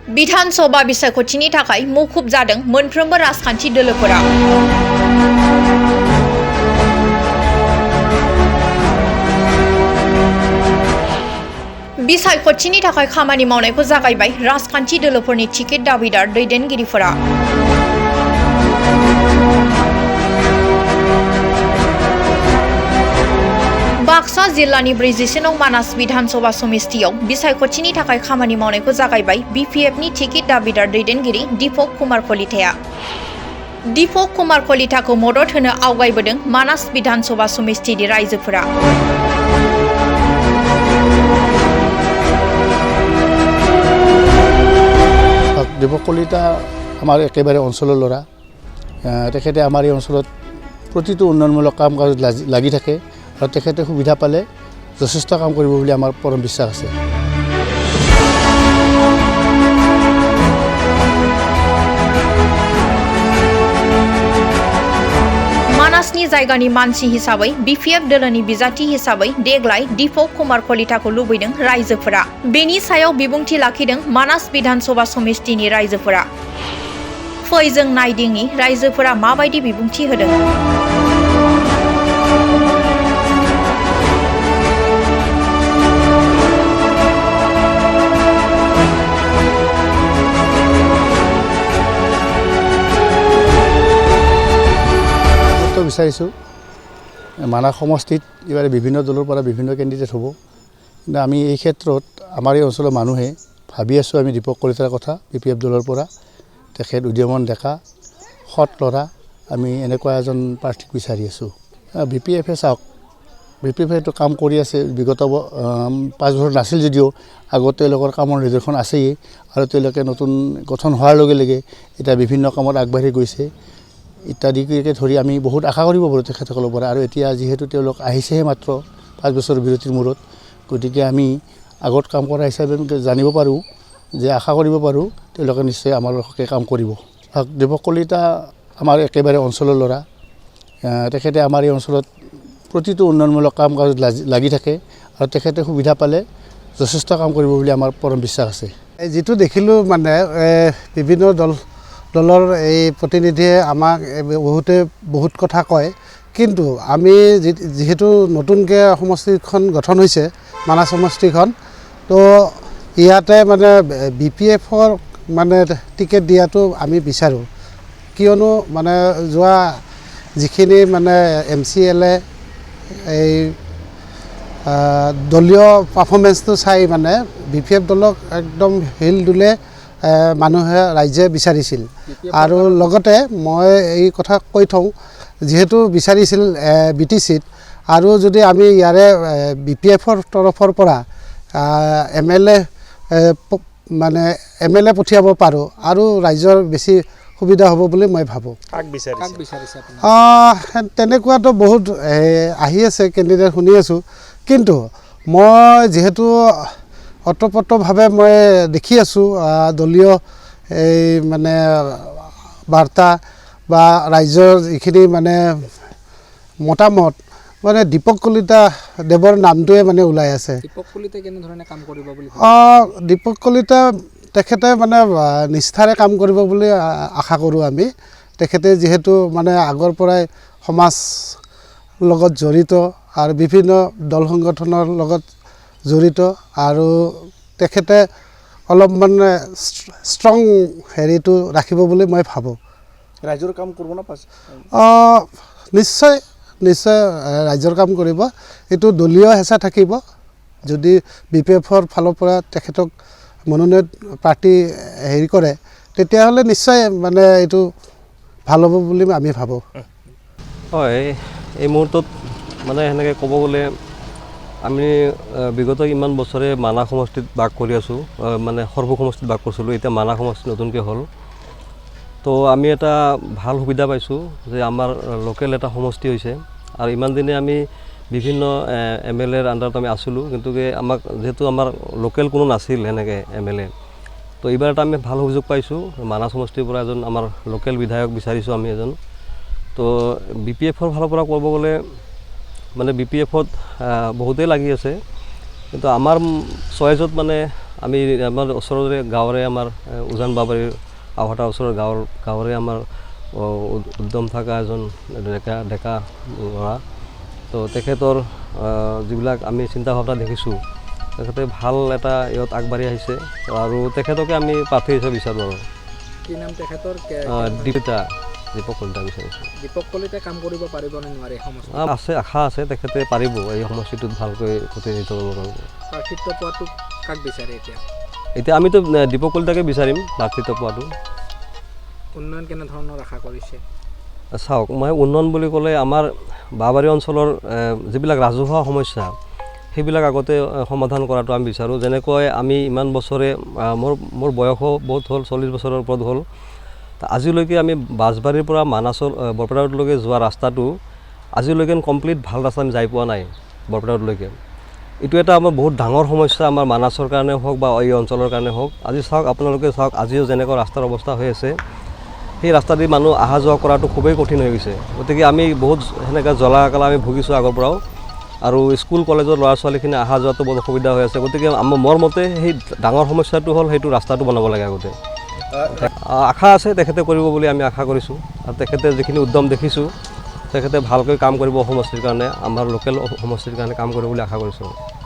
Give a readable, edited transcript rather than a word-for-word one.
बिधानसभा बिसायख'थिनि थाखाय मुखुब जादों मोनफ्रोमबो राजखान्थि दोलोफोरा। बिसायख'थिनि थाखाय खामानि मावनायखौ जागायबाय राजखान्थि दोलोफोरनि टिकेट दाबिदार दैदेनगिरिफोरा। बाक्सा जिल्लानि 44 नं मानास बिधानसभा समिस्तियाव बिसायख'थिनि थाखाय खामानि मावनायखौ जागायबाय बिपिएफनि टिकेट दाबिदार दैदेनगिरि दीपक कुमार कलिताया। दीपक कुमार कलिताखौ मदद होनो आवगायबोदों मानास बिधानसभा समिस्तिनि रायजोफोरा। দীপক কলিতা আমাৰ একেবাৰে অঞ্চলৰ ল'ৰা। তেখেতে আমাৰ এই অঞ্চলত প্ৰতিটো উন্নয়নমূলক কাম কাজত লাগি থাকে আৰু তেখেতে সুবিধা পালে যথেষ্ট কাম কৰিব বুলি আমাৰ পৰম বিশ্বাস আছে। मानासनि जायगानि मानसि हिसाबै बिपिएफ दोलोनि बिजाथि हिसाबै देग्लाय दीपक कुमार कलिताखौ लुबैदों रायजोफोरा। बेनि सायाव बिबुंथि लाखिदों मानास बिधानसभा समिस्तिनि रायजोफोरा। फै जों नायदिंनि रायजोफोरा माबायदि बिबुंथि होदों। বিচাৰিছোঁ মানাস সমষ্টিত এইবাৰে বিভিন্ন দলৰ পৰা বিভিন্ন কেণ্ডিডেট হ'ব, কিন্তু আমি এই ক্ষেত্ৰত আমাৰ এই অঞ্চলৰ মানুহে ভাবি আছোঁ আমি দীপক কলিতাৰ কথা। বিপিএফ দলৰ পৰা তেখেত উদীয়মান ডেকা সৎ ল'ৰা, আমি এনেকুৱা এজন প্ৰাৰ্থীক বিচাৰি আছোঁ। বিপিএফে চাওক, বিপিএফেটো কাম কৰি আছে বিগত 5 বছৰ নাছিল যদিও আগত তেওঁলোকৰ কামৰ নিদৰ্শন আছেই, আৰু তেওঁলোকে নতুন গঠন হোৱাৰ লগে লগে এতিয়া বিভিন্ন কামত আগবাঢ়ি গৈছে ইত্যাদিকে ধৰি আমি বহুত আশা কৰিব পাৰোঁ তেখেতসকলৰ পৰা। আৰু এতিয়া যিহেতু তেওঁলোক আহিছেহে মাত্ৰ 5 বছৰ বিৰতিৰ মূৰত, গতিকে আমি আগত কাম কৰা হিচাপে জানিব পাৰোঁ যে আশা কৰিব পাৰোঁ তেওঁলোকে নিশ্চয় আমাৰ হকে কাম কৰিব। দীপক কলিতা আমাৰ একেবাৰে অঞ্চলৰ ল'ৰা। তেখেতে আমাৰ এই অঞ্চলত প্ৰতিটো উন্নয়নমূলক কাম কাজত লাগি থাকে আৰু তেখেতে সুবিধা পালে যথেষ্ট কাম কৰিব বুলি আমাৰ পৰম বিশ্বাস আছে। যিটো দেখিলোঁ মানে বিভিন্ন দলৰ এই প্ৰতিনিধিয়ে আমাক বহুত কথা কয়, কিন্তু আমি যিহেতু নতুনকৈ সমষ্টিখন গঠন হৈছে মানাস সমষ্টিখন, তো ইয়াতে মানে বিপিএফৰ মানে টিকেট দিয়াটো আমি বিচাৰোঁ। কিয়নো মানে যোৱা যিখিনি মানে MCLA এই দলীয় পাৰফৰ্মেঞ্চটো চাই মানে বিপিএফ দলক একদম হিল দুলে মানুহে ৰাইজে বিচাৰিছিল। আৰু লগতে মই এই কথা কৈ থওঁ, যিহেতু বিচাৰিছিল BTCত, আৰু যদি আমি ইয়াৰে বিপিএফৰ তৰফৰ পৰা MLA পঠিয়াব পাৰোঁ আৰু ৰাইজৰ বেছি সুবিধা হ'ব বুলি মই ভাবোঁ। তেনেকুৱাতো বহুত আহি আছে কেণ্ডিডেট শুনি আছোঁ, কিন্তু মই যিহেতু অতপ্ৰতভাৱে মই দেখি আছোঁ দলীয় এই মানে বাৰ্তা বা ৰাইজৰ যিখিনি মানে মতামত, মানে দীপক কলিতা দেৱৰ নামটোৱে মানে ওলাই আছে। দীপক কলিতাই কেনেধৰণে কাম কৰিব বুলি দীপক কলিতা তেখেতে মানে নিষ্ঠাৰে কাম কৰিব বুলি আশা কৰোঁ আমি। তেখেতে যিহেতু মানে আগৰ পৰাই সমাজ লগত জড়িত আৰু বিভিন্ন দল সংগঠনৰ লগত জড়িত, আৰু তেখেতে অলপ মানে ষ্ট্ৰং হেৰিটো ৰাখিব বুলি মই ভাবোঁ। ৰাইজৰ কাম কৰিব না পাছ নিশ্চয় ৰাইজৰ কাম কৰিব। এইটো দলীয় হেঁচা থাকিব। যদি বিপিএফৰ ফালৰ পৰা তেখেতক মনোনয়ন পাৰ্টি হেৰি কৰে, তেতিয়াহ'লে নিশ্চয় মানে এইটো ভাল হ'ব বুলি আমি ভাবোঁ। হয়, এই মুহূৰ্তত মানে সেনেকৈ ক'ব গ'লে আমি বিগত ইমান বছৰে মানাস সমষ্টিত বাস কৰি আছোঁ, মানে সৰ্ব সমষ্টিত বাস কৰিছিলোঁ, এতিয়া মানাস সমষ্টি নতুনকৈ হ'ল। তো আমি এটা ভাল সুবিধা পাইছোঁ যে আমাৰ লোকেল এটা সমষ্টি হৈছে, আৰু ইমান দিনে আমি বিভিন্ন MLAৰ আণ্ডাৰত আমি আছিলোঁ, কিন্তু আমাক যিহেতু আমাৰ লোকেল কোনো নাছিল সেনেকৈ MLA, তো এইবাৰ এটা আমি ভাল সুযোগ পাইছোঁ। মানাস সমষ্টিৰ পৰা এজন আমাৰ লোকেল বিধায়ক বিচাৰিছোঁ আমি এজন। তো বিপিএফৰ ফালৰ পৰা ক'ব গ'লে মানে বিপিএফত বহুতেই লাগি আছে, কিন্তু আমাৰ চইজত মানে আমি আমাৰ ওচৰৰে গাঁৱৰে আমাৰ উজান বাবাৰীৰ আওহাটাৰ ওচৰৰ গাঁৱৰে আমাৰ উদ্যম থকা এজন ডেকা ল'ৰা। তো তেখেতৰ যিবিলাক আমি চিন্তা ভাৱনা দেখিছোঁ, তেখেতে ভাল এটা ইয়াত আগবাঢ়ি আহিছে আৰু তেখেতকে আমি প্ৰাৰ্থী হিচাপে বিচাৰোঁ আৰু কি নাম তেখেতৰ? দীপক কলিতা বিচাৰিছোঁ। দীপক কলিতাই কাম কৰিব পাৰিবনে নোৱাৰে এই সমষ্টিত? আছে, আশা আছে তেখেতে পাৰিব এই সমষ্টিটোত ভালকৈ প্ৰতিনিধিত্ব কৰিব পাৰিব। প্ৰাৰ্থিত্ব পোৱাটো কাক বিচাৰে এতিয়া আমিতো দীপক কলিতাকে বিচাৰিম প্ৰাৰ্থিত্ব পোৱাটো। উন্নয়ন কেনেধৰণৰ আশা কৰিছে? চাওক, মই উন্নয়ন বুলি ক'লে আমাৰ বাবাৰী অঞ্চলৰ যিবিলাক ৰাজহুৱা সমস্যা সেইবিলাক আগতে সমাধান কৰাটো আমি বিচাৰোঁ। যেনেকৈ আমি ইমান বছৰে মোৰ বয়সো বহুত হ'ল, 40 বছৰৰ ওপৰত হ'ল। আজিলৈকে আমি বাঁশবাৰীৰ পৰা মানাছৰ বৰপেটা ৰোডলৈকে যোৱা ৰাস্তাটো আজিলৈকে কমপ্লিট ভাল ৰাস্তা আমি যাই পোৱা নাই বৰপেটা ৰোডলৈকে। এইটো এটা আমাৰ বহুত ডাঙৰ সমস্যা, আমাৰ মানাছৰ কাৰণে হওক বা এই অঞ্চলৰ কাৰণে হওক। আজি চাওক, আপোনালোকে চাওক, আজিও যেনেকুৱা ৰাস্তাৰ অৱস্থা হৈ আছে, সেই ৰাস্তা দি মানুহ অহা যোৱা কৰাটো খুবেই কঠিন হৈ গৈছে। গতিকে আমি বহুত সেনেকৈ জ্বলা কালা আমি ভুগিছোঁ আগৰ পৰাও, আৰু স্কুল কলেজৰ ল'ৰা ছোৱালীখিনি অহা যোৱাটো বহুত অসুবিধা হৈ আছে। গতিকে মোৰ মতে সেই ডাঙৰ সমস্যাটো হ'ল সেইটো ৰাস্তাটো বনাব লাগে আগতে। আশা আছে তেখেতে কৰিব বুলি আমি আশা কৰিছোঁ, আৰু তেখেতে যিখিনি উদ্যম দেখিছোঁ তেখেতে ভালকৈ কাম কৰিব সমষ্টিৰ কাৰণে, আমাৰ লোকেল সমষ্টিৰ কাৰণে কাম কৰিব বুলি আশা কৰিছোঁ।